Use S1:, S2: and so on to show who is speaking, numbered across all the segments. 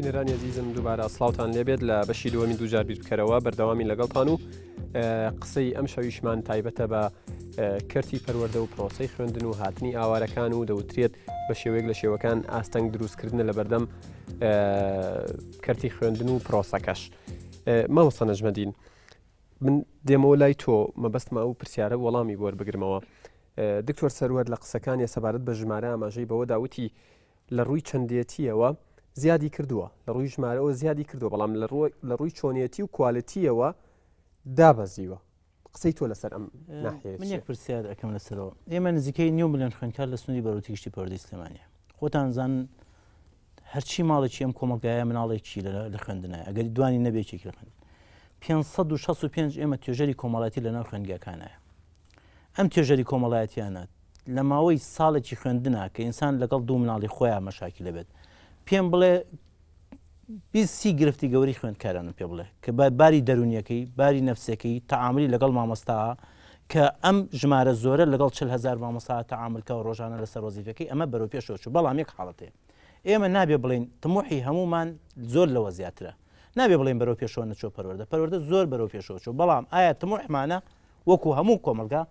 S1: بینەرانی عزیزم دووبارە سڵاوتان لێبێت لە بەشی دووەمی دووجار بیرکەرەوە بەردەوامی لەگەڵتان و قسەی ئەم شەویشمان تایبەتە بە کەرتی پەروەردە و پرۆسەی خوێندن و هاتنی ئاوارەکان و دەوترێت بە شێوەیەک لە شێوەکان ئاستەنگ دروستکردنە لە بەردەم کەرتی خوێندن و پرۆسەکەش. مامۆستا نەجمەدین، من دێمەوە لای تۆ مەبەستمە ئەو پرسیارە وەڵامی بۆ وەربگرمەوە. دکتۆر سەروەر لە قسەکانی سەبارەت بە ژمارە ئاماژەی بەوە داوتی لە ڕووی چەندێتیەوە زیادی کردووە، لە ڕووی ژمارەوە زیادی کردووە، بەڵام لە ڕووی چۆنیەتی و کوالەتیەوە دابەزیوە. قسەی تۆ لەسەر ئەم ناحیە
S2: من یەک پرسیار ئەەکەم لەسەرەوە. ئێمە نزیکەی 9 ملیۆن خوێندکار لە سنووری بەروتی گشتی پەروەردەی سلێمانیە. خۆتان زانن هەرچی ماڵێکی ئەم کۆمەلگایە مناڵێکی لە خوێندنایە، ئەگەری دوانی نەبێتێکی لە خوێندن. 565 ئێمە توێژەری کۆمەڵایەتی لەناو خوێندگاکانایە. ئەم توێژەری کۆمەڵایەتیانە لە ماوەی ساڵێکی خوێندنە کە ئینسان لەگەڵ دوو مناڵی خۆیان مەشاکی لەبێت، پێم بڵێ 20 گرفتی گەوری خوێندکارانم پێ بڵێ کە باری دەرونیەکەی، باری نەفسەکەی تەعاملی لەگەڵ مامۆستاها کە ئەم ژمارە زۆرە لەگەڵ 40,000 مامۆستا تەعاملکە و ڕۆژانە لەسەر وەزیفەکەی ئەمە بەرەو پێشەوە چوو. بەڵام یەک حاڵەتەیە، ئێمە نابێ بڵین تموحی هەمومان زۆر لەوە زیاترە، نابێ بڵین بەرەو پێشەوە نەچۆ پەروەردە زۆر بەرەو پێشەوە چوو. بەڵام ئایا تموحمانە وەکو هەموو کۆمەلگا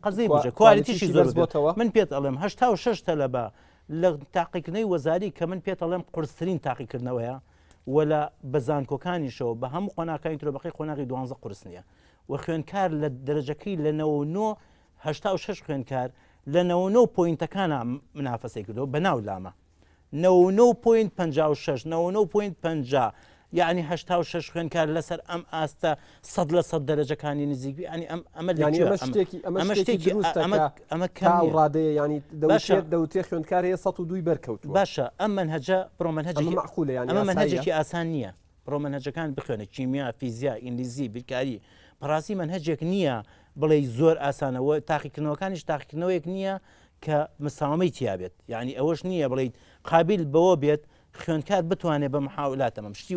S2: قەزەی بجە کوالیتیشی زۆر بۆتەوە؟ من پێت ئەڵێم 86 تەلەبە لە تاقیکردنەوەی وەزاری کە من پێت ئەڵێم قورسترین تاقیکردنەوەیە وەلا بەزانکۆکانیشەوە بە هەموو قۆناکانی ترۆ بەقی قۆناغی 12 قورس نییە و خوێندکار لە دەرەجەکەی لە 99 86 خوێندکار لە 99 پۆینتەکانە منافەسەی کردەوە بە ناو لامە 99.56 99.50 یعنی 86 خوێندکار لەسەر ئەم ئاستە 100% دەرەجەکانی نزیک ینی ئەمە ئەمە
S1: ڕادەیە ینی دەوتێ خوێندکار هەیە 102 بەرکەوت.
S2: باشە ئەم منهەجە ئەمە منهەجێکی ئاسان نییە. بڕۆ منهەجەکان بخوێنە کیمیا، فیزیا، ئینگلیزی، بیرکاری، بەڕاستی منهەجێک نییە بڵێ زۆر ئاسانەوە. تاقیکردنەوەکانیش تاقیکردنەوەیەک نییە کە مساومەی تیابێت، یعنی ئەوەش نییە بڵێیت قابل بەوە بێت خوێندکار بتوانێت بە محاولات ئەمەم شتی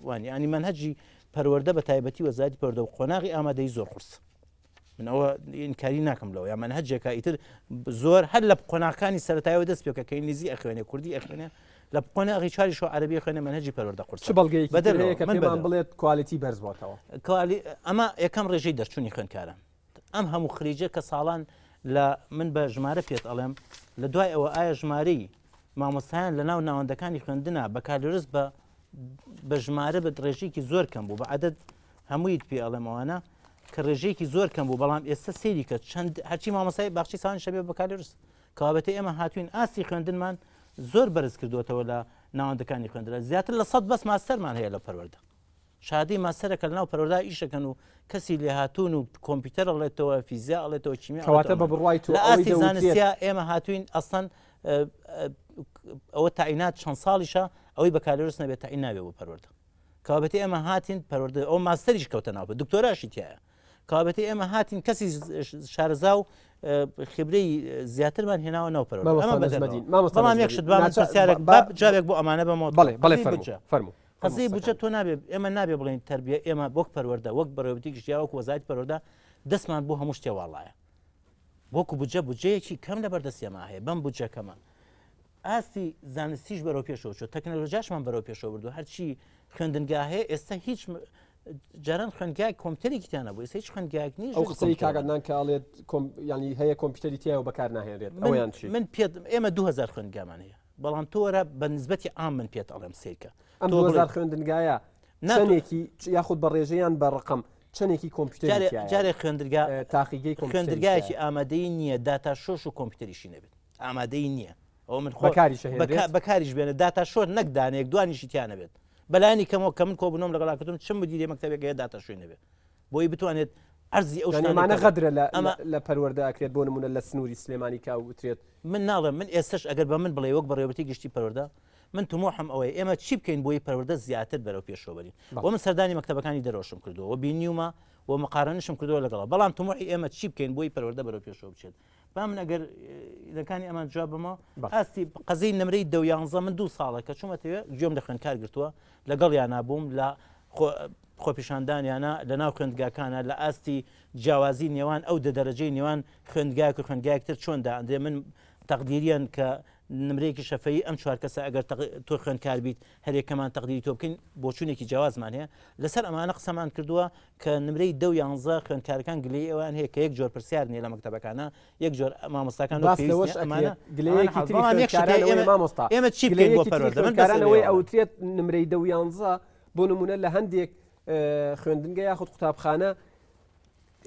S2: وانی ینی منهەجی پەروەردە بە تایبەتی وەزارەتی پەروەردە و قۆناغی ئامادەی زۆر قورس. من ئەوە ئینکاری ناکەم لەوە، یا منهەجێکە ئیتر زۆر هەر لە قۆناغەکانی سەرەتاییەوە دەست پێ بکە کە ئینگلیزی ئەخوێنێ، کوردی ئەخوێنێ، لە قۆناغی چاریشەوە عەرەبی ئەخوێنێ منهەجی پەروەردە قورس.
S1: چ بەڵگەیەکی هەیە کە پێمان بڵێت کوالیتی بەرز بۆتەوە؟
S2: ئەمە یەکەم ڕێژەی دەرچوونی خوێندکاران. ئەم هەموو خریجە کە ساڵان لە من بە ژمارە پێت ئەڵێم لە دوای ئەوە ئایا ژمارەی مامۆستایان لە ناو ناوەندەکانی خوێندنە بەکارلێرس بە ژمارە بە ڕێژەیەکی زۆر کەم بوو، بە عەدەد هەموویت پێ ئەڵێمەوانە کە ڕێژەیەکی زۆر کەم بوو. بەڵام ئێستا سەیری کە چەند هەرچی مامۆستای باخچی ساڵی شەبێ بەکارلێرس کەوابەتەی ئێمە هاتوین ئاستی خوێندنمان زۆر بەرز کردوێتەوە لە ناوەندەکانی خوێندنە. زیاتر لە 100 بەس ماستەرمان هەیە لە پەروەردە. شادی ماسەرەکە لە ناو پەروەردە ئیشەکەن و کەسی لێ هاتوون و کۆمپیوتەر ئەڵێتەوە، فیزیا ئەڵێتەوە، کیمیا
S1: کەواتە بە بڕوای تۆ
S2: لە ئاستی زانستیا ئێمە هاتوین ئەسڵەن ئەوە تاعینات چەند ساڵیشە ئەوەی بەکارلێرس نەبێت تاعین نابێت بۆ پەروەردە. کەوابەتی ئێمە هاتین پەروەردە ئەو ماستەریش کەوتە ناو دکتۆراشی تایە. کەوابەتی ئێمە هاتین کەسی شارەزا و خبرەی زیاترمان هێناوە ناو پەروەردە. بەڵام یەکشت پرسیارێک جارێک بۆ ئەمانە بەمەوە
S1: فەرموو
S2: قەزەی بودجە تۆ نابێت ئێمە نابێ بڵین تەربیە ئێمە وەک پەروەردە وەک بەڕێوەبەتی گشتیا وەک وەزارەتی پەروەردە دەستمان بۆ هەموو شتێ واڵایە. وەکو بودجەیەکی کەم لە بەردەستیەما هەیە بەم بودجەکەمە. ئاستی زانستیش بەرەو پێشەوە چوە، تەکنۆلۆژیاشمان بەرەو پێشەوە بردو. هەرچی خوێندنگا هەیە ئێستا هیچ جاران خوێندگای کۆمپیوتەرێکیانە بوو، ئێستا هیچ خوێندگایەک نییە.
S1: ئەو قسەی کاگەدان کە ئەڵێت ینی هەیە کۆمپیوتەری تایە و بەکار ناهێنرێت ئەویان چی؟
S2: من پێت ئێمە 2000 خوێندگامان هەیە، بەڵام تۆ وەرە بە نسبەتی عام من پێت ئەڵێم سیرکە
S1: ئەم 2000 خوێندنگایە چەندێکی یاخود بە ڕێژەیان بە ڕقم چەندێکی کۆمپیوتەری
S2: جارێ خوێندرگا
S1: تاقیگەی
S2: خوێندرگایەکی ئامادەی نییە داتا شۆش و کۆمپیوتەریشی نەبێت، ئامادەی نییە. ئەوە من بەکاریش بێنە داتا شۆر نەک دانەیەک دوانیشی تیان نەبێت. بەلایانی کەمەوە کە من کۆبوونەوە لەگەڵاکەتم چەند مدیری مەکتەبێکەیە داتا شوێ نەبێت بۆی بتوانێت ئەرزی ئەو
S1: شتانەمانە غەدرە لە پەروەردە ئەکرێت بۆ نمونە لە سنووری سلێمانی کا وترێت.
S2: من ناڵێم من ئێستش ئەگەر بە من بڵێ وەک بەڕێوەبەتی گشتی پەروەردە من تموحم ئەوەیە ئێمە چی بکەین بۆی پەروەردە زیاتر بەرەو پێشەوە بەرین. و من سەردانی مەکتەبەکانی دەرۆشم کردووە و بینیومە و مقارنەشم کردووە لەگەڵا. بەڵام تموحی ئێمە چی بکەین بۆی پەروەردە بەرەو پێشەوە بچێت. با من ئەگەر لەکانی ئەمان جواب بمەوە ئاستی قەزەی نمرەی 10 من 2 ساڵە کە چوومەتەوە گوێم لە خوێندکار گرتووە لەگەڵ یانە بووم لە خۆپیشاندانیانە لە ناو خوێندگاکانە لە ئاستی جیاوازی نێوان ئەو دەرەجەی نێوان خوێندگاک و خوێندگایەکتر چۆندا ئەندێ من تەقدیریان کە نمرەیەکی شەفەی ئەم چوار کەسە ئەگەر تۆ خوێندکار بیت هەرێکەمان تەقدیری تۆ بکەین بۆ چوونێکی جیازمان هەیە لەسەر ئەمانە قسەمان کردووە کە نمرەی 10 و 11 خوێندکارەکان گلەی ئەوان هەیە کە یەک جۆر پرسیار نیە لە مەکتەبەکانە یەک جۆر مامۆستاکان ئێمە چی بکەین بۆ
S1: پەروەردەکارانەوەی ئەوترێت نمرەی 10 و 11 بۆ نمونە لە هەندێک خوێندنگە یاخود قوتابخانە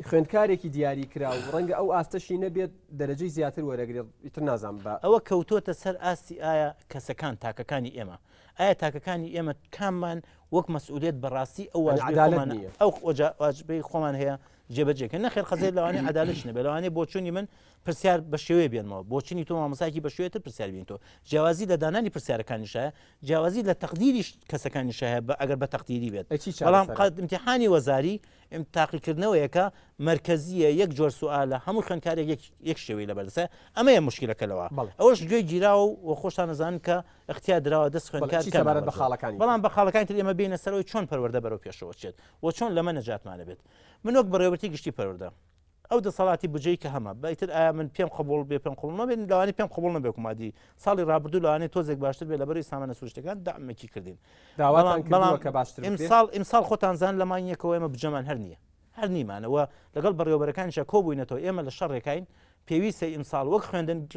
S1: خوێندکارێکی دیاری کرا و ڕەنگە ئەو ئاستەشی نەبێت دەرەجەی زیاتر وەرەگرێت ئیتر نازان بە
S2: ئەوە کەوتۆتە سەر ئاستی ئایا کەسەکان تاکەکانی ئێمە ئایا تاکەکانی ئێمە کاممان وەک مەسئولیت بەڕاستی ئەو ئەو واجبەی خۆمان هەیە جێبەجێکە نەخێر خەزێت لەوانەیە عەدالەت نەبێت لەوانەیە بۆ چوونی من پرسیار بە شێوەیە بێنمەوە بۆ چنی تۆ مامۆستایەکی بە شێوەیەتر پرسیار بین تۆ جیاوازی لە دانانی پرسیارەکانیشایە جیاوازی لە تەقدیری کەسەکانیشایە ئەگەر بە تەقدیری بێت بەڵام ئیمتیحانی وەزاری تاقیکردنەوەیەکە مرکزیە یەک جۆر سوالە هەموو خوێندکارێک یەک شێوەی لەبەردەسە ئەمەیە مشکلەکەلەوە ئەوەش گوێی گیراوە و خۆشتان نەزانن کە اختیار دراوە دەست خوێندکار
S1: بە خاڵەکانی
S2: بەڵام بە خاڵەکانی تر ئێمە بینە سەرەوەی چۆن پەروەردە بەرەو پێشەوە چێت و چۆن لەمە نەجاتمانە بێت من وەک بەڕێوەبەری گشتی پەروەردە ئەو دەسەڵاتی بجەی کە هەمە بەیتر ئایا من پێم قبول بێ پێم قبول نەبێت لەوانەیە پێم قبول نەبێ کومادی ساڵی ڕابردوو لەوانەیە تۆزێک باشتر بێت لەبەرەوەی سامانە سروشتەکان دامێکی کردین ئیمساڵ خۆتان زان لە مانیەکەوە ئێمە بجەمان هەر نییە هەر نیمانەوە لەگەڵ بەڕێوەبەرەکانیشە کۆبووینەتەوە ئێمە لە شەڕێکین پێویستە ئیمساڵ وەک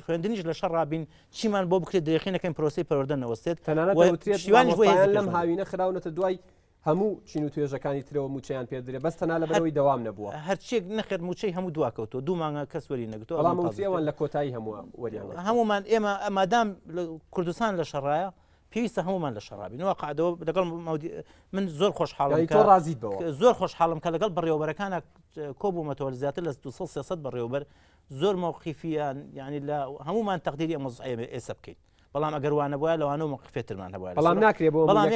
S2: خوێندنیش لە شەڕ ڕابین چیمان بۆ بکرێت درێخینەکەین پرۆسی پەروەردە نەوەستێت
S1: تەنانەت لەم هاوینە خراونەتە دوای هەموو چین و توێژەکانی ترەوە موچەیان پێدرێ بەس تەنها لەبەرەوەی دەوام نەبووە
S2: هەرچێک نەخێت موچەی هەموو دواکەوتەوە دوو مانگە کەس وەری نەگرتووە
S1: بەڵام موچەیەوان لە کۆتایی
S2: هەمومان ئێمە ئەمادام کوردستان لە شەڕایە پێویستە هەمومان لە شەڕابین واقعەوە لەگەڵ من زۆر خۆشحاڵم زۆر خۆشحاڵم کە لەگەڵ بەڕێوەبەرەکانە کۆبوومەتەوە زیاتر لە 200 بەڕێوەبەر زۆر موقیفیان یعنی لە هەمومان تەقدیری ئەمە ئێستا بکەین بەڵام ئەگەر وانە بووە لەوانە موقفێترمان هەبووە
S1: بەڵام ناکرێت بۆ بەڵام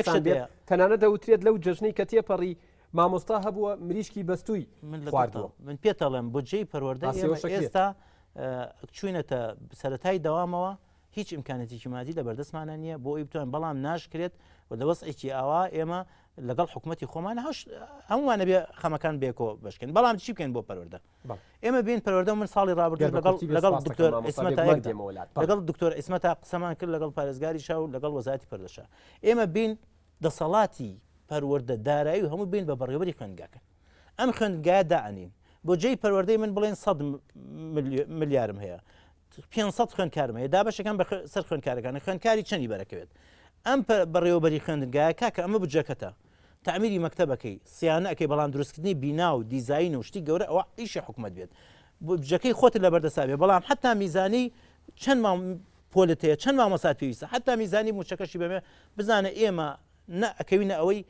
S1: تەنانە دەوترێت لەو جژنەی کە تێپەڕی مامۆستا هەبووە مریشکی بەستووی
S2: من پێتەڵێم بۆجێی پەروەردە ئێستا چوینەتە سەرەتای دەوامەوە هیچ ئیمکانەتێکی مادی لە بەردەستمانە نییە بۆ ئەی بتوان بەڵام ناشکرێت و لە وەسعێکی ئاوا ئێمە لەگەڵ حکوومەتی خۆمان هەمووانە بێ خەمەکان بێکەوە بشکن بەڵام چی بکەین بۆ پەروەردە ئێمە بین پەروەردە من ساڵی ڕابردوو لەگەڵ دکتۆر لەگەڵ دکتۆر ئیسمەتا قسەمان کرد لەگەڵ پارێزگاری شاو لەگەڵ وەزارەتی پەردەشە ئێمە بین دەسەڵاتی پەروەردە دارایی و هەموو بین بە بەڕێوەبەری خوێندنگاکەن ئەم خوێندنگایە داعنین بۆ جێی پەروەردەی من بڵێن 100 ملیارم هەیە 500 خوێندکارم هەیە دابەشەکان سەر خوێندکارەکان خوێندکاری چەندی بەرەکەوێت ئەم بەڕێوەبەری خوێندنگایە کاکە ئەمە بجەکەتە تعمیری مەکتەبەکەی سیانە ئەەکەی بەڵام دروستکردنی بینا و دیزاین و شتی گەورە ئەوە ئیشی حکوومەت بێت بجەکەی خۆت لە بەردەسابێ بەڵام حتا میزانی چەند پۆلت هەیە چەند مامۆسات پێویستە حتا میزانی موچەکەشی بەمێ بزانە ئێمە ئەکەوینە ئەوەی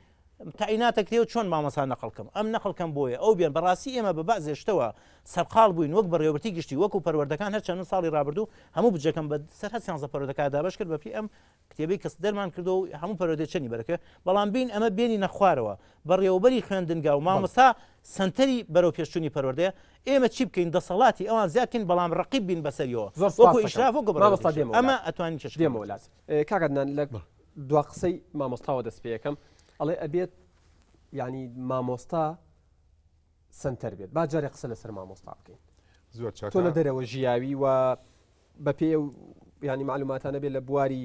S2: تعیناتەکرێ و چۆن مامۆسا نەقڵکەم ئەم نەقڵکەم بۆیە ئەو بێن بەڕاستی ئێمە بە بەعزێشتەوە سەرقاڵ بووین وەک بەڕێوەبەری گشتی وەکو پەروەردەکان هەر چەند ساڵی ڕابردوو هەموو بجەکەم بە سەر هەسیانزە پەروەردەکان دابش کرد بەپی ئەم کتێبەی کەس دەرمان کردو و هەموو پەروەردەی چەندی بەرەکە بەڵام بین ئەمە بێنی نەخوارەوە بەڕێوەبەری خوێندنگا و مامۆستا سنتەری بەرەو پێشچوونی پەروەردەیە ئێمە چی بکەین دەسەڵاتی ئەوان زیادکەین بەڵام ڕقیب بین بەسەریەوە وەکو ئیشراف و ئەمە ئەتوانین چ
S1: دێمە وڵات کاکەدنان لە دوا قسەی مامۆستاوە دەست پێیەکەم ئەڵێ ئەبێت یعنی مامۆستا سنتەر بێت با جارێ قسە لەسەر مامۆستا بکەین تۆ لە دەرەوە ژیاوی و بە پێ ینی معلوماتانە بێت لە بواری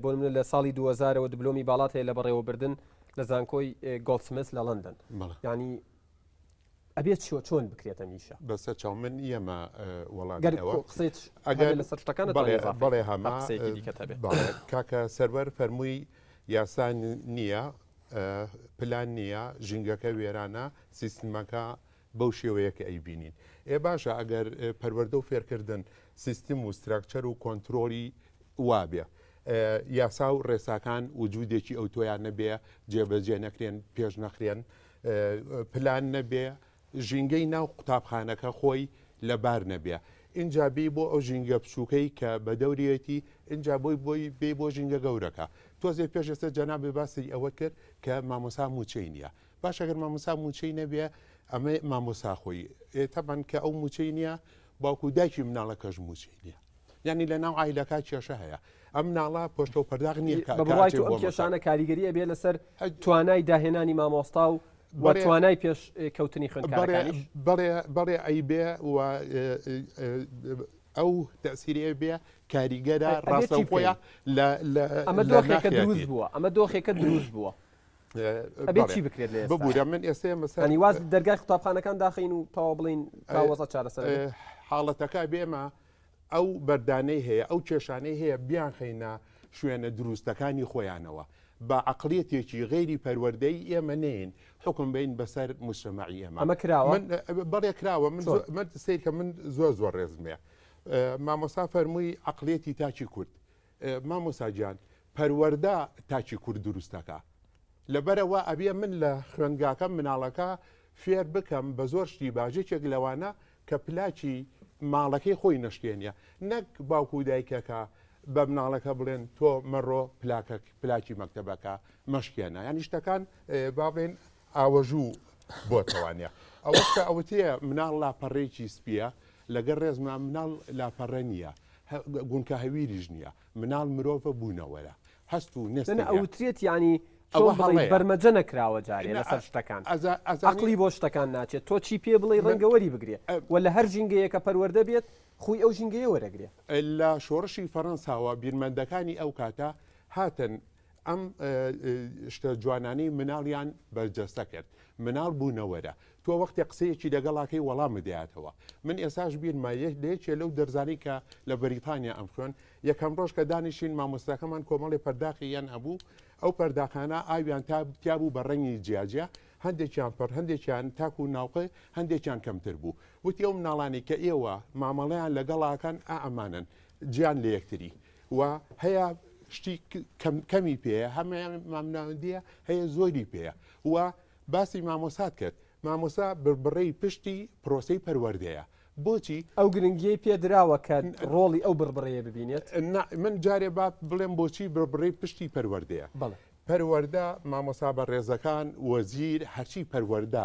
S1: بۆ منە لە ساڵی 2000ەوە دبلۆمی باڵات هەیە لە بەڕێوەبردن لە زانکۆی گۆڵدسمس لە لەندەن ینی ئەبێت چۆن بکرێتە میشە
S3: بەسەر چاو من ئێمە
S1: ئەگەر لەسەر شتەکان
S3: بەڵێ هەما کاکە سەرەر فەرمووی یاسا نییە پلان نییە ژینگەکە وێرانە سیستمەکە بەو شێوەیەکە ئەیبینین باشە ئەگەر پەروەردە و فێرکردن سیستم و ستراکچەر و کۆنتترۆلی وابێ یاسا و ڕێساکان وجودێکی ئەو تۆیان نەبێ جێبەجێ نەکرێن پێش نەخرێن پلان نەبێ ژینگەی ناو قوتابخانەکە خۆی لەبار نەبێ اینجا بێ بۆ ئەو ژینگە بچووکەی کە بە دەوریەتی اینجا بۆی بێ بۆ ژینگە گەورەکە تۆزێ پێش ئێستا جەنابێ باسی ئەوە کرد کە مامۆسا موچەی نییە باش ئەگەر مامۆسا موچەی نەبێ ئەمە مامۆسا خۆی تەبەن کە ئەو موچەی نییە باوکو دایکی مناڵەکەش موچەی نییە یعنی لە ناو عیلەکە کێشە هەیە ئەم مناڵە پۆشتە و پەرداغ نییە
S1: کێشانە کاریگەری ئەبێ لەسەر توانای داهێنانی مامۆستا و وە توانای پێش کەوتنی خوێندکارەکانیش
S3: بەڵێ ئەی بێ ئەو تەسیریە بێ کاریگەرە ڕاستەوخۆیە
S1: ئەمە دۆخێکە دروست بووە ئەمە دۆخێکە دروست بووە ئەبێت چی بکرێت لێ
S3: ببوورە من ئێستا
S1: مەسەنی واز دەرگای قوتابخانەکان داخین و تەواو بڵین کاوەزە چارەسەر
S3: حاڵەتەکە بێمە ئەو بەردانەی هەیە ئەو کێشانەی هەیە بیان خەینە شوێنە دروستەکانی خۆیانەوە بە عقلێتێکی غێری پەروەردەی ئێمە نین حکم بین بەسەر مجتەمەعی ئێمە
S1: ئەمە کراوە
S3: بەڵێ کراوە من سیرکە من زۆر ڕێزمێ مامۆستا فەرمووی عقلێتی تاچی کورد مامۆستا گیان پەروەردە تاچی کورد دروستەکە لەبەرەوە ئەبێ من لە خوێنگاکەم مناڵەکە فێر بکەم بە زۆر شتی باژێکێک لەوانە کە پلاکی ماڵەکەی خۆی نەشتێنە نەک باوکو و دایکەکە بە مناڵەکە بڵێن تۆ مەڕۆ پلاکی مەکتەبەکە مەشکێنە یانی شتەکان باڵێن ئاوەژوو بۆ توانە ئەوەکە ئەوتەیە مناڵ لاپەڕێکی سپیە لەگەر ڕێزما مناڵ لاپەڕە نییە گونکە هەویریش نییە مناڵ مرۆڤە بوونەوەرە هەست و نێستە
S1: ئەوترێت ینی بەرمەجە نەکراوە جارێ لەسەر شتەکان عقلی بۆ شتەکان ناچێت تۆ چی پێ بڵێ ڕەنگەوەری بگرێ و لە هەر ژینگەیە کە پەروەردە بێت خوی ئەو ژینگەیە وەرەگرێ
S3: لە شۆڕشی فەڕەنساوە بیرمەندەکانی ئەو کاتە هاتن ئەم شتە جوانانەی مناڵیان بەرجەستە کرد مناڵ بوونەوەرە تۆ وەختی قسەیەکی لەگەڵاکەی وەڵام بدەیاتەوە من ئێساش بیرمە لێکێ لەو دەرزانی کە لە بەریتانیا ئەم خوێن یەکەم ڕۆژ کە دانیشین مامۆستاکەمان کۆمەڵی پەرداخییان هەبوو ئەو پەرداخانە ئاویان تابوو بە ڕەنگی جیاجیا هەندێکیان پڕ هەندێکیان تاکو و ناوقی هەندێکیان کەمتر بوو وتی ئەو مناڵانی کە ئێوە مامەڵەیان لەگەڵاکەن ئەمانن گیان لە یەکتری و هەیە شتی کەمی پێەیە هەمویان مامناوەندیە هەیە زۆری پێەیە و باسی مامۆسات کرد مامۆسا بڕبڕەی پشتی پرۆسەی پەروەردەیە بۆچی
S1: ئەو گرنگیی پێدراوە کە ڕۆڵی ئەو بڕبڕەیە ببینێت
S3: من جارێ با بڵێم بۆچی بڕبڕەی پشتی پەروەردەیە پەروەردە مامۆسا بە ڕێزەکان وەزیر هەرچی پەروەردە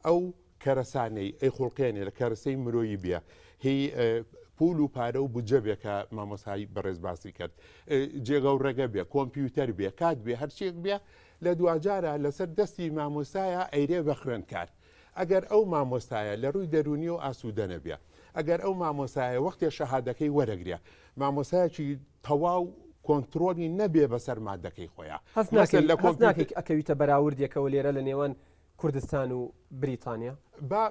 S3: ئەو کەرەسانەی ئەی خوڵقێنێ لە کەرەسەی مرۆیی بێ هی پول و پارە و بجەبێ کە مامۆسایی بەڕێز باسی کرد جێگە و ڕێگە بێ کۆمپیوتەر بێ کات بێ هەرچێک بێ لە دوجارە لەسەر دەستی مامۆستایە ئەیرێ بە خوێندکار ئەگەر ئەو مامۆستایە لە ڕووی دەرونی و ئاسوودە نەبێ ئەگەر ئەو مامۆسایە وەختێ شەهادەکەی وەرەگرێ مامۆسایەکی تەواو کۆنتترۆلی نەبێ بەسەر مادەکەی خۆیان
S1: ئەکەویتە بەراوردێکەوە لێرە لە نێوان کوردستان و بریتانیا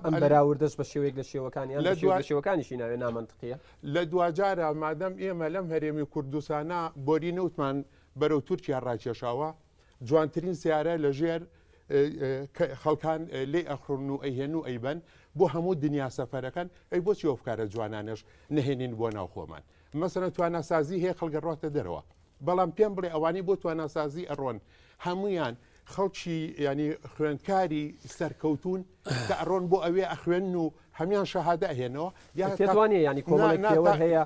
S1: ئەم بەراوردەش بە شێوەیەک لە شێوەکانی لە شێوەکانیشی ناوێ نامەنتقیە
S3: لە دوجارە مادەم ئێمە لەم هەرێمی کوردستانە بۆری نەوتمان بەرەو تورکیا ڕاکێشاوە جوانترین سیارە لەژێر خەڵکان لێ ئەخڕن و ئەیهێن و ئەیبەن بۆ هەموو دنیا سەفەرەکان ئەی بۆچی ئۆفکارە جوانانش نهێنین بۆ ناوخۆمان مەسەرە توانەسازی هەیە خەڵگەڕاتە دەرەوە بەڵام پێم بڵێ ئەوانی بۆ توانەسازی ئەڕۆن هەمویان خەڵکی ینی خوێندکاری سەرکەوتون کە ئەڕۆن بۆ ئەوێ ئەخوێن و هەمیان شەهادە هێنەوە
S1: پێوانێ ینی کۆمەڵێک پێوە هەیە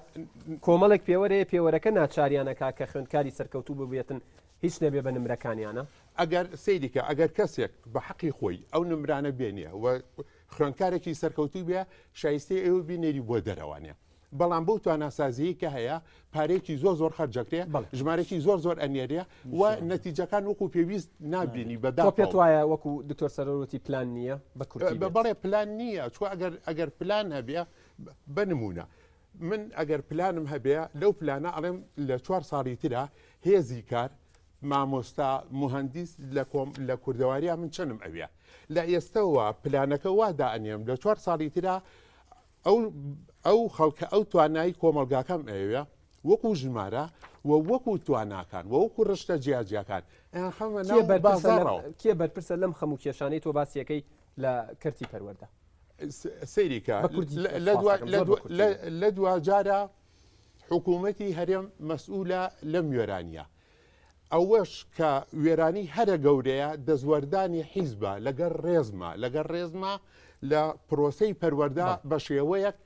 S1: کۆمەڵێک پێوەرەیە پێوەرەکە ناچاریانەکە کە خوێندکاری سەرکەوتوو ببێتن هیچ نەبێ بە نمرەکانیانە
S3: ئەگەر سیدیکە ئەگەر کەسێک بە حەقی خۆی ئەو نمرانە بێنیە و خوێندکارێکی سەرکەوتوی بێ شایستی ئێوە بینێری بۆ دەرەوانێ بەڵام بەو تواناسازیی کە هەیە پارێکی زۆر خەرجەکرێ ژمارەی زۆر ئەنێریە و نەتیجەکان وەکو پێویست نابینی بەدا
S1: پێت وایە وەکو دکتۆر سەرۆتی پلان نییە بە کورتی
S3: بەڵێ پلان نییە چوە ئەگەر پلان هەبێ بنمونە من ئەگەر پلانم هەبێ لەو پلانە ئەڵێم لە 4 ساڵی ترە هێزی کار مامۆستا مهندس لە کوردەواریە من چەنم ئەوێ لە ئێستەوە پلانەکە وادا ئەنێم لە 4 ساڵی ترە ئەو خەڵکە ئەو توانایی کۆمەلگاکەم ئەوێ وەکو ژمارە و وەکو تواناکان وەکو ڕشتە جیاجیەکان
S1: کێ بەرپرسە لەم خەموو کێشانەی تۆ باسیەکەی لە کەرتی پەروەردە
S3: سەیریکە لە دوجارە حکوومەتی هەرێم مەسئولە لەم وێرانیە ئەوەش کە وێرانی هەرە گەورەیە دەزوەردانی حیزبە لەگەر ڕێزمە لە پرۆسەی پەروەردە بە شێوەیەک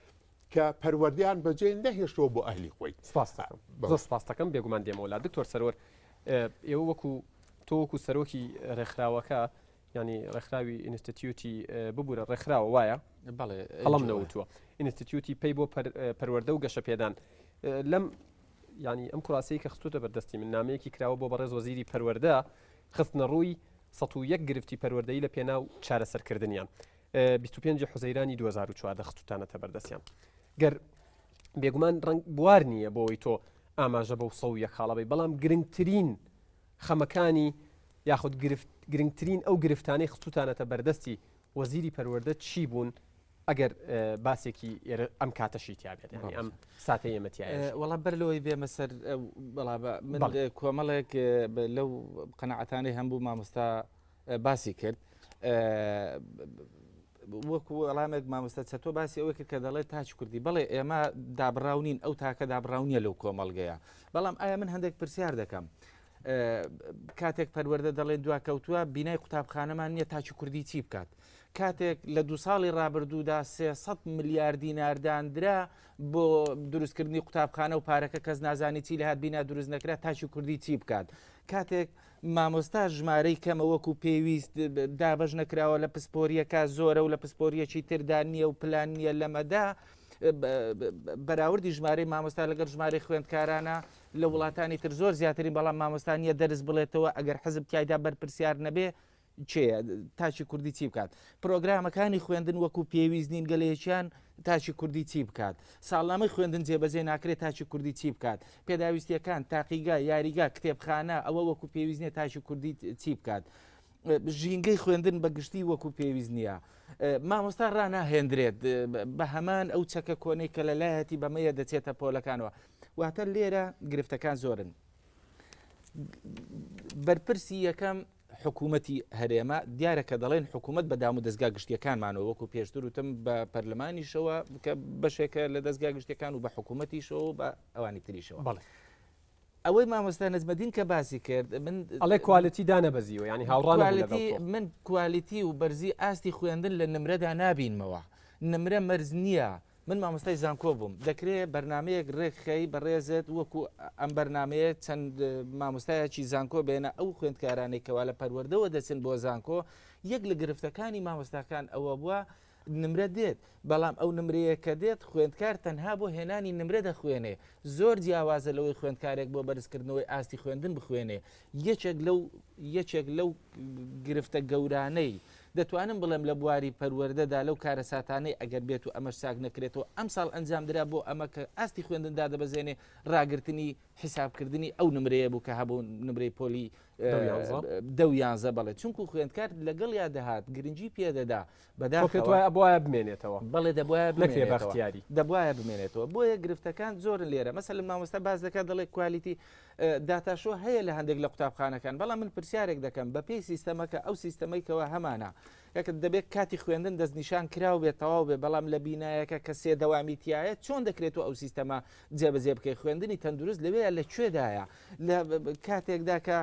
S3: کە پەروەردیان بەجێ نەهێشتەوە بۆ ئەهلی خۆی
S1: زۆر سپاس دەکەم بێگومان دێمەوەلا دکتۆر سەرۆر ئێوە وەکو تۆ وەکو سەرۆکی ڕێکخراوەکە ینی ڕێکخراوی ئینستیتیوتی ببوورە ڕێکخراوە وایە هەڵم نەوتووە ئینستیتیوتی پێی بۆ پەروەردە و گەشە پێدان لەم ینی ئەم کوڕاسی کە خستوتە بەردەستی من نامەیەکی کراوە بۆ بەڕێز وەزیری پەروەردە خستنە ڕووی 101 گرفتی پەروەردەیی لە پێناو چارەسەرکردنیان 25 حوزەیرانی 2014 خستوتانەتە بەردەستیان گەر بێگومان ڕنگ بوار نییە بۆەوەی تۆ ئاماژە بەو 101 خاڵەبەی بەڵام گرنگترین خەمەکانی یاخود گرنگترین ئەو گرفتانەی خستوتانەتە بەردەستی وەزیری پەروەردە چی بوون ئەگەر باسێکی ئەم کاتەشی تیابێت ینی ئەم ساتەی ئێمەتیایە
S4: وەڵا بەرلەوەی بێمە سەر من کۆمەڵێک لەو قەنەعەتانەی هەمبوو مامۆستا باسی کرد وەکو وەڵامێک مامۆستا چەتۆ باسی ئەوە کرد کە دەڵێت تاچ کوردی بەڵێ ئێمە دابڕاونین ئەو تاکە دابڕاونیە لەو کۆمەڵگەیە بەڵام ئایا من هەندێک پرسیار دەکەم کاتێک پەروەردە دەڵێن دواکەوتووە بینای قوتابخانەمان نییە تاچی کوردی چی بکات کاتێک لە 2 ساڵی ڕابردوودا 300 ملیار دیناردانرا بۆ دروستکردنی قوتابخانە و پارەکە کەس نازانی چی لە هات بینا دروست نەکرا تاچی کوردی چی بکات کاتێک مامۆستا ژمارەی کەمە وەکو پێویست دابەش نەکراوە لە پسپۆریەکە زۆرە و لە پسپۆریەکی تردان نییە و پلان نییە لەمەدا بەراوردی ژمارەی مامۆستا لەگەر ژمارەی خوێندکارانە لە وڵاتانی تر زۆر زیاترین بەڵام مامۆستانیە دەرز بڵێتەوە ئەگەر حەزب تایدا بەرپرسیار نەبێ چێە تاچی کوردی چی بکات پرۆگرامەکانی خوێندن وەکو پێویست نین گەلەیەکیان تاچی کوردی چی بکات ساڵنامەی خوێندن جێبەجێ ناکرێت تاچی کوردی چی بکات پێداویستیەکان تاقیگا یاریگا کتێبخانە ئەوە وەکو پێویست نیە تاچی کوردی چی بکات ژینگەی خوێندن بەگشتی وەکو پێویست نییە مامۆستا ڕناهێنرێت بە هەمان ئەو چەکە کۆنەی کە لە لایەتی بەمەیە دەچێتە پۆلەکانەوە واتە لێرە گرفتەکان زۆرن بەرپرسی یەکەم حکوومەتی هەرێمە دیارەکە دەڵێن حکوومەت بەدام و دەستگا گشتیەکانمانەوە وەکو پێشتر وتم بە پەرلەمانیشەوە کە بەشێکە لە دەستگا گشتەکان و بە حکوومەتیشەوە بە ئەوانی تریشەوە ئەوەی مامۆستا نەجمەدین کە باسی کرد من
S1: ئەڵێ کوالیتی دانەبەزیوە ینی هاوڕان
S4: من کوالیتی و بەرزی ئاستی خوێندن لە نمرەدا نابینمەوە نمرە مەرز نییە من مامۆستای زانکۆ بووم دەکرێت بەرنمەیەک ڕێکخەی بەڕێزت وەکو ئەم بەرنمەیە چەند مامۆستایەکی زانکۆ بێنە ئەو خوێندکارانەی کەوا لە پەروەردەوە دەچن بۆ زانکۆ یەک لە گرفتەکانی مامۆستاکان ئەوە بووە نمرە دێت بەڵام ئەو نمرەیە کە دێت خوێندکار تەنها بۆ هێنانی نمرە دەخوێنێ زۆر جیاوازە لەوەی خوێندکارێک بۆ بەرزکردنەوەی ئاستی خوێندن بخوێنێ یەکێک لەو گرفتە گەورانەی دەتوانم بڵێم لە بواری پەروەردەدا لەو کارە ساتانەی ئەگەر بێت و ئەمەش ساک نەکرێتەوە ئەم ساڵ ئەنجام درا بۆ ئەمە کە ئاستی خوێندندا دەبەزێنێ ڕاگررتنی حیسابکردنی ئەو نمرەیە بوو کە هەبوو نمرەی پۆلی 11 بڵێت چونکو خوێندکار لەگەڵ یا دەهات گرنگی پێدەدا
S1: بەداخوایە بمێنێتەوە
S4: بەڵێ
S1: دەبواە
S4: بمێنێتەوە بۆیە گرفتەکان زۆر لێرە مەسەلم مامۆستا باز دەکات دەڵێ کوالیتی داتاشۆ هەیە لە هەندێک لە قوتابخانەکان بەڵام من پرسیارێک دەکەم بە پێی سیستەمەکە ئەو سیستەمەیکەوە هەمانە یەکە دەبێت کاتی خوێندن دەستنیشان کراو بێت تەواو بێ بەڵام لە بینایەکە کە سێ دەوامیتیایە چۆن دەکرێتەوە ئەو سیستەمە جێبەجێ بکەی خوێندنی تەندروست لەوەیە لەکوێدایە لە کاتێکدا کە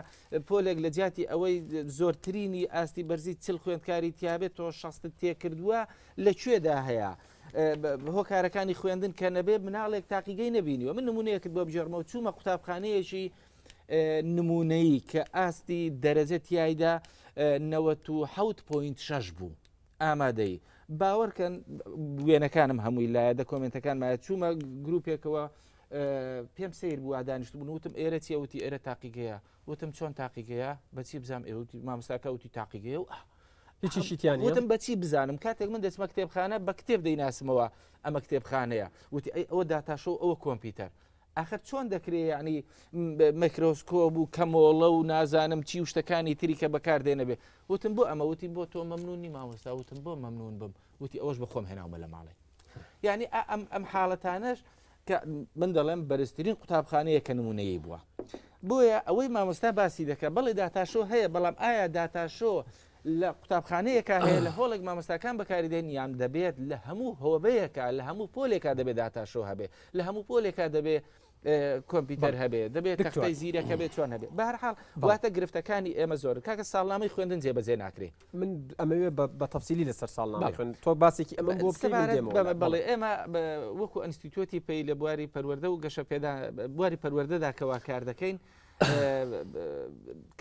S4: پۆلێک لە جیاتی ئەوەی زۆرترینی ئاستی بەرزی چل خوێندکاری تیابێت تۆ شەستت تێکردووە لەکوێدا هەیە هۆکارەکانی خوێندن کە نەبێ مناڵێک تاقیگەی نەبینیوە من نمونەیەکت بۆ بژێڕمەوە چوومە قوتابخانەیەکی نمونەیی کە ئاستی دەرەجە تایدا 97.6 بوو ئامادەی باوەڕکەن وێنەکانم هەمووی لایە دە کۆمنتەکان مایە چوومە گروپێکەوە پێم سیر بوو دانیشت بوون وتم ئێرە چیەوتی ئێرە تاقیگەیە وتم چۆن تاقیگەیە بەچی بزانم ئێوتی مامۆستاکە وتی تاقیگەیە و
S1: هیچیشیان
S4: وتم بەچی بزانم کاتێک من دەچمە کتێبخانە بە کتێب دەیناسمەوە ئەمە کتێبخانەیە وتی ئەوە داتاشۆ ئەوە کۆمپیوتەر ئاخر چۆن دەکرێت ینی مەکرۆسکۆپ و کەمۆڵە و نازانم چی و شتەکانی تری کە بەکاردێنە بێ وتم بۆ ئەمە وتی بۆ تۆ مەمنونی مامۆستا وتم بۆ مەمنون بم وتی ئەوەش بەخۆم هێناومە لە ماڵی یعنی ئەم حاڵەتانەش کە من دەڵێم بەرزترین قوتابخانەیە کە نمونەیە بووە بۆیە ئەوەی مامۆستا باسی دەکە بەڵێ داتاشۆ هەیە بەڵام ئایا داتاشۆ لە قوتابخانەیەکە هەیە لە هۆڵێک مامۆستاکان بەکاریدێن یان دەبێت لە هەموو هۆبەیەکە لە هەموو پۆلێکا دەبێت داتاشۆ هەبێ لە هەموو پۆلێکا دەبێت کۆمپیوتەر هەبێ دەبێت تەختەی زیرەکە بێت چۆن هەبێت بەهرحاڵ واتە گرفتەکانی ئێمە زۆر کاکە ساڵنامەی خوێندن جێبەجێ ناکرێت
S1: من ئەمەوێ بە تەفسیلی لەسەر ساڵنامەی خوێن تۆ باسێکی ئەمە بۆ
S4: بڵێ ئێمە وەکو ئەنستیتوتی پێی لە بواری پەروەردە و گەشە پێدا بواری پەروەردەدا کەوا کار دەکەین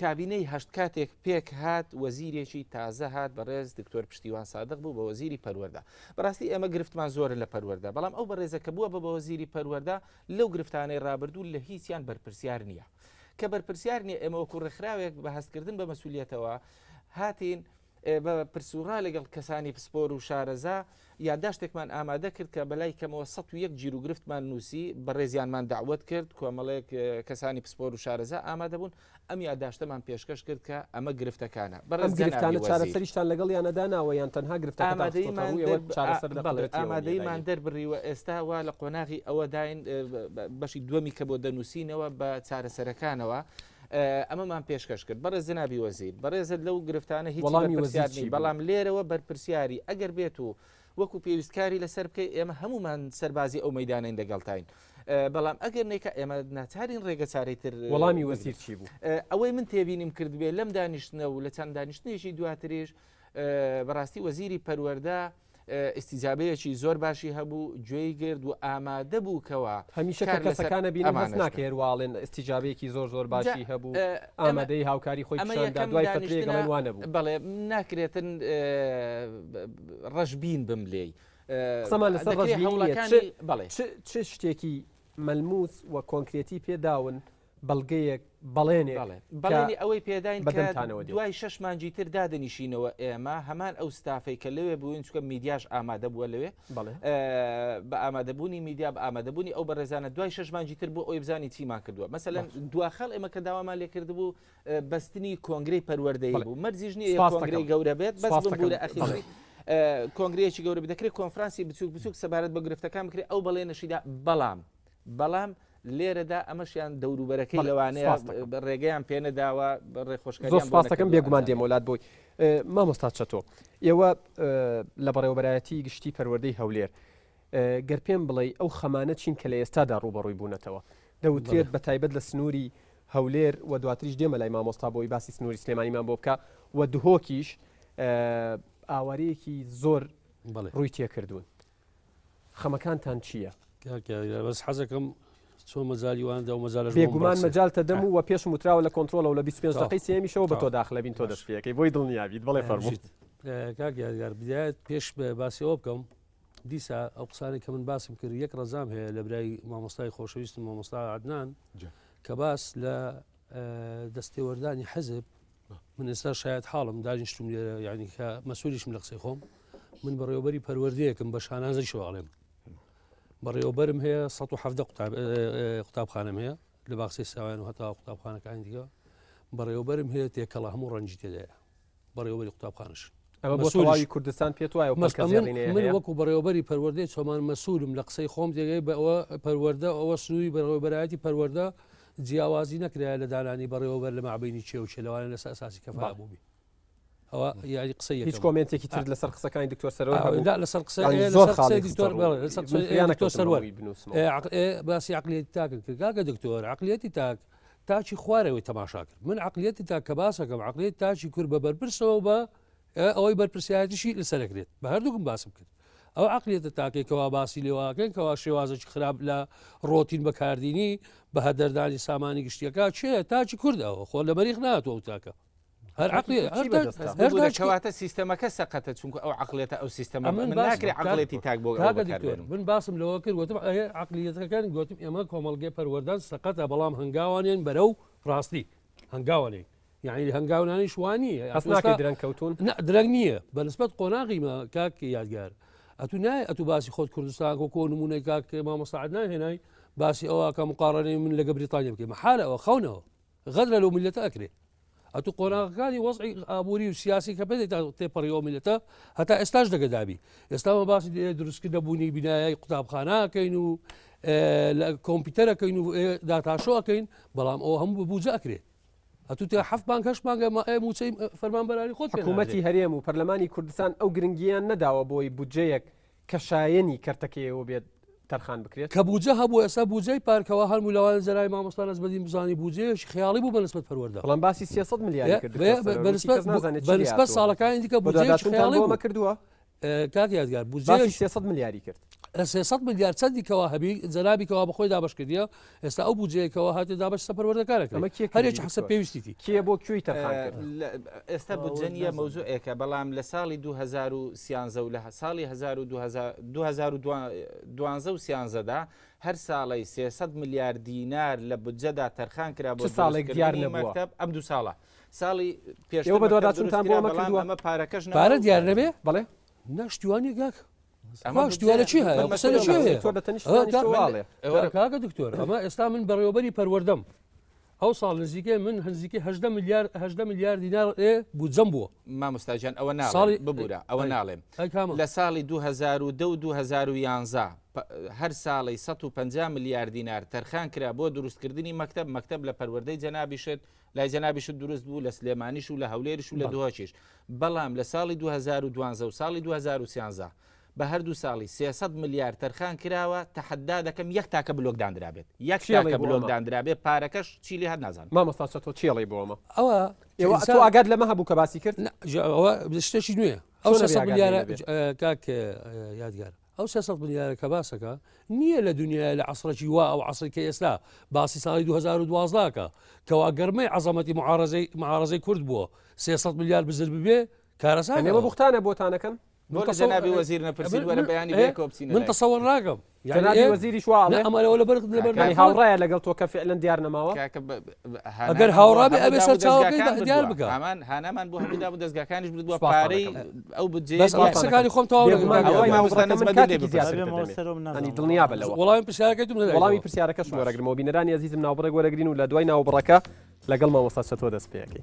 S4: کابینەی هەشت کاتێک پێک هات وەزیرێکی تازە هات بەڕێز دکتۆر پشتیوان سادق بوو بە وەزیری پەروەردە بەڕاستی ئێمە گرفتمان زۆرە لە پەروەردە بەڵام ئەو بەڕێزەکە بووە بە وەزیری پەروەردە لەو گرفتانەی ڕابردوو لە هیچیان بەرپرسیار نییە کە بەرپرسیار نییە ئێمە وەکو ڕێکخراوێک بە هەستکردن بە مەسئولیەتەوە هاتین بە پرسوڕا لەگەڵ کەسانی پسپۆر و شارەزا یاداشتێکمان ئامادە کرد کە بەلای کەمەوە 101 جیروگرفتمان نووسی بە ڕێزیانمان داوت کرد کۆمەڵێک کەسانی پسپۆر و شارەزا ئامادە بوون ئەم یاداشتەمان پێشکەش کرد کە ئەمە گرفتەکانە
S1: گرفتانە چارەسەریشتان لەگەڵ یانەداناوە یان تەنها گرفتەکە
S4: ئامادەیمان دەربڕیوە ئێستا وا لە قۆناغی ئەوە داین بەشی دووەمی کە بۆ دەنووسینەوە بە چارەسەرەکانەوە ئەمەمان پێشکەش کرد بەڕێز جنابی وەزیر بەڕێزت لەو گرفتانە هیچ پرسیارنی بەڵام لێرەوە بەرپرسیاری ئەگەر بێت و وەکو پێویستکاری لەسەر بکەی ئێمە هەمومان سەربازی ئەو مەدانین لەگەڵتاین بەڵام ئەگەر نێکە ئێمە ناچارین ڕێگە چارەیتر
S1: وەڵامی وەزیر چی بوو
S4: ئەوەی من تێبینیم کردبێ لەم دانیشتنە و لە چەند دانیشتنێکی دواتریش بەڕاستی وەزیری پەروەردە ئستیجابەیەکی زۆر باشی هەبوو گوێی گرد و ئامادە بوو کەوە
S1: هەمیشە کەسەکانە بینم هەست ناکە هێرواڵێن ئستیجابەیەکی زۆر باشی هەبوو ئامادەی هاوکاری خۆی پیشاندا دوای فترەیەک گەڵێنوانە بوو
S4: بەڵێ ناکرێتن ڕەشبین بم لێی
S1: قسەمان لەسەر ڕەشبینیەکانی بەڵێ چ شتێکی مەلموس و کۆنکرێتی پێداون بەڵگەیەک
S4: بەڵێنی ئەوەی پێداین دوای 6 مانجی تر دادنیشینەوە ئێمە هەمان ئەو ستافەی کە لەوێ بووین چکە میدیاش ئامادە بووە لەوێ بە ئامادەبوونی میدیا بە ئامادەبوونی ئەو بەڕێزانە دوای 6 مانجی تر بۆ ئەوی بزانی چیمان کردووە مەسەلەن دواخەڵ ئێمە کە داوامان لێ کردبوو بەستنی کۆنگرەی پەروەردەیی بوو مەرجیش نییە کۆنگرەی گەورە بێت بەس بوورە ئەخیری کۆنگرەیەکی گەورە بدەکرێت کۆنفرانسی بچوک سەبارەت بە گرفتەکان بکرێت ئەو بەڵێنەشیدا بەڵام لێرەدا ئەمەشیان دەوروبەرەکەی لەوانەیە ڕێگەیان پێنەداوە ڕێخۆشکاری
S1: زۆر سپاسەکەم بێگومان دێمەولات بۆی مامۆستا چەتۆ ئێوە لە بەڕێوەبەرایەتی گشتی پەروەردەی هەولێر گەر پێم بڵێ ئەو خەمانە چین کە لە ئێستادا ڕوبەڕووی بوونەتەوە دەوترێت بە تایبەت لە سنووری هەولێر و دواتریش دێمە لای مامۆستا بۆی باسی سنووری سلێمانیمان بۆ بکە و دهۆکیش ئاوارەیەکی زۆر ڕووی تێکردوون خەمەکانتان چییە؟
S5: بەس حەزەکەم چۆن مەجاالیواندا و مەجال
S1: بێگومان مەجالتە دەم و پێشم وتراوە لە کۆنتترۆلە و لە 25 دقی سێمیشەوە بە تۆ داخلەبین تۆ دەستپێەکەی بۆی دڵنیابیت بڵێ فەرموویت
S5: کاک یادگار بدایەت پێش بە باسیەوە بکەم دیسا ئەو قسانی کە من باسم کرد یەک ڕەزام هەیە لە برای مامۆستای خۆشەویستم مامۆستا عەدنان کە باس لە دەستێوەردانی حەزب من ئێستا شاید حاڵم دانیشتم لێرە یعنی کە مەسئولیشم لە قسەی خۆم من بەڕێوەبەری پەروەردەیەکم بە شانازەی شواڵێم بەڕێوەبەرم هەیە 170 قوتابخانەم هەیە لە باخچەی ساوایان و هەتا قوتابخانەکانی دیکە بەڕێوەبەرم هەیە تێکەڵە هەموو ڕەنجی تێدایە بەڕێوەبەری قوتابخانەش
S1: ئەمە بۆ تەواوی کوردستان پێت وایە
S5: من وەکو بەڕێوەبەری پەروەردەی چۆمان مەسئولم لە قسەی خۆم تێگەی بە ئەوە پەروەردە ئەوە سنووری بەڕێوەبەرایەتی پەروەردە جیاوازی نەکرایە لە دانانی بەڕێوەبەر لە مابینی چێ و چێلەوانە لەسەر ئەساسی کەفا بووبی ئەوە یاری قسەی
S1: هیچ کۆمنتێکی تر لەسەر قسەکانی دکتۆر سەرۆر
S5: لەسەر باسی عقلێتی تاکن کرد کاکە دکتۆر عقلێتی تاک تاچی خوارەوەی تەماشا کرد من عقلێتی تا کە باسەکەم عقلێت تاچی کورد بە بەرپرسەوە بە ئەوەی بەرپرسیایەتیشی لەسەرەکرێت بە هەردووکم باسم کرد ئەو عقلێتە تاکێکەوە باسی لێواکەن کەوا شێوازێکی خراپ لە ڕۆتین بەکاردینی بە هەدەردانی سامانی گشتیەکە چێ تاچی کوردەوە خۆ لە مەریخ ناتوە تاکە هەر
S4: کەواتە سیستەمەکە سەقەتە چونکە ئەو عقلێتە ئەو سیستەمە من ناکرێ عقلێتی تاک بۆ
S5: من باسم لەوە کرد وتم عقلیەتەکانی گوتم ئێمە کۆمەڵگەی پەروەردان سەقەتە بەڵام هەنگاوانێن بەرەو ڕاستی هەنگاوانێ یعنی هەنگاوانانی شوانی
S1: درەنکەوتون
S5: درەنگ نییە بەنسبەت قۆناغی کاک یادگار ئەتو نای ئەتو باسی خۆت کوردستان کۆ نمونەی کاک مامۆستا عەدنان هێنای باسی ئەوە کە مقارنەی من لەگە بریتانیا بکەین محالە ئەوە خەونەوە غەدرە لەو میلەتە ئەکرێ ئەتو قۆناغەکانی وەزعی ئابووری و سیاسی کە پێ تێپەڕیەوە میلەتە هەتا ئێستاش دەگەدابی ئێستامە باسی دروستکردە بوونی بینایی قوتابخانەکەین و لە کۆمپیوتەرەکەین و داتاشۆەکەین بەڵام ئەوە هەموو ببووجە ئەکرێت ئەتو تا حەفت مانگ هەشت مانگە موچەی فەرمانبەرانی خۆت
S1: حکوومەتی هەرێم و پەرلەمانی کوردستان ئەو گرنگیان نەداوە بۆی بودجەیەک کە شایەنی کەرتەکەیەوە بێت تەرخان بکرێت
S5: کە بوجە هەبوو ئێستا بوجەی پارکەوە هەرموو لەوان زەرای مامۆستا نەزبەدین بزانی بوجێش خیاڵی بوو بەنسبەت پەروەردە
S1: بەڵام باسی 300 ملیاری کرد
S5: بەنسبەت ساڵەکانی دیکە بوجێ خیاڵی
S1: بوو کردووە
S5: کاک یادگار بوجێ
S1: 300 ملیاری کرد
S5: 300 ملیار چەندیکەوە هەبی جەنابیکەوە بەخۆی دابش کردیە ئێستا ئەو بوجەیەکەوە هاتێ دابش سەپەروەردەکارەکە هەرێکی حسە پێویستیتی
S1: کێ بۆ کوێی تەرخان
S4: ئێستا بوجەنیە مەوزوعێکە بەڵام لە ساڵی 2013 و لە ساڵی 2012 و 13دا هەر ساڵی 300 میلیارد دینار لە بودجەدا تەرخان کرا بۆ
S1: ساڵێک دیار نەبووە
S4: مەکتەب ئەم 2 ساڵە ساڵی پێش
S1: ئێوە بە دوواداچوونتان بۆ ئەمە کردووە
S4: ئەمە پارەکەش
S5: پارە دیار نەبێ
S1: بەڵێ
S5: ناشتیوانی گاک
S4: ئەمە
S5: شتیوانە چی هەیە قسە لە چی هەیە
S1: تۆ لە تەنیشتواڵێ
S5: کاکە دکتۆر ئەمە ئێستا من بەڕێوەبەری پەروەردەم ئەو ساڵ نزیکەی من هەنزیکی 8 میلیارد دینار بودجەم بووە
S4: مامۆستاجان ئەوە ناڵێ
S5: ساڵی-
S4: ببوورە ئەوە ناڵێم
S5: ئەی کامە
S4: لە ساڵی 2010 و 2011 هەر ساڵی 150 میلیارد دینار تەرخان کرا بۆ دروستکردنی مەکتەب لە پەروەردەی جەنابیشت لای جەنابیشت دروست بوو لە سلێمانیش و لە هەولێرش و لە دوهاچیش بەڵام لە ساڵی 2012 و ساڵی 2013 بە هەردوو ساڵی 300 میلیارد تەرخان کراوە تەحەدا دەکەم یەک تاکە بلۆکدان درابێت یەک
S1: چیڵی
S4: تاکە
S1: بۆ
S4: بلۆکدان درابێت پارەکەش چیلی هەر نازان
S1: مامۆستا تۆ چێڵی بۆ ئەمە
S5: ئەوە
S1: ئێوە تۆ ئاگات لەمە هەبوو کە باسی کرد
S5: ئەوە شتێکی نوێە ئەو
S1: چۆن
S5: 300
S1: نەبێ
S5: میلیارە
S1: ئاگاداری
S5: کاک یادگار ئەو 300 میلیارە کە باسەکە نییە لە دنیا لە عسرەی وا ئەو عسرکە ئێستا باسی ساڵی 2012کە کەوا گەرمەی عەزەمەتی معارەزەی کورد بووە 300 میلیارد بزر ببێ کارەسان
S1: ئێمە بوختانە بۆتانەکەن
S4: بۆ لە جەنابی وەزیر نەپرسید وەرە بەیانی بێکۆ بچینە
S5: من تەسەوەڕ ناکەم
S1: جەنابی وەزیری شواڵێ
S5: ئەمەەوە لەبەر
S1: ینی هاوڕایە لەگەڵ تۆ کە فعلەن دیار نەماوە
S5: ئەگەر هاوڕابێ ئەبێ سەر چاوەکەی دیار بکە
S4: ئەمان هانامان بۆ هەمیدا بوو دەستگاکانیش بووە
S1: سپاس
S4: پارەی
S1: دەکەم.
S4: ئەو بجێ
S5: بەس قسەکانی خۆم تەواو
S1: ئەوەی مامۆستان
S4: مامۆستا
S1: کاتێکی
S4: نزمەدی
S1: زیاتر
S2: بێمەوە
S1: دەدەمێت.
S2: سەرۆم نازانم.
S1: ئەنی دڵنیا بە لەوە
S5: وەڵامی پرسیارەکەی توم
S1: وەڵامی پرسیارەکەش وەرەگرمەوە بینەرانی عزیزم ناوبڕێک وەرەگرین و لە دوای ناوبڕەکە لەگەڵ مامۆستا چەتۆ دەست پێەکەی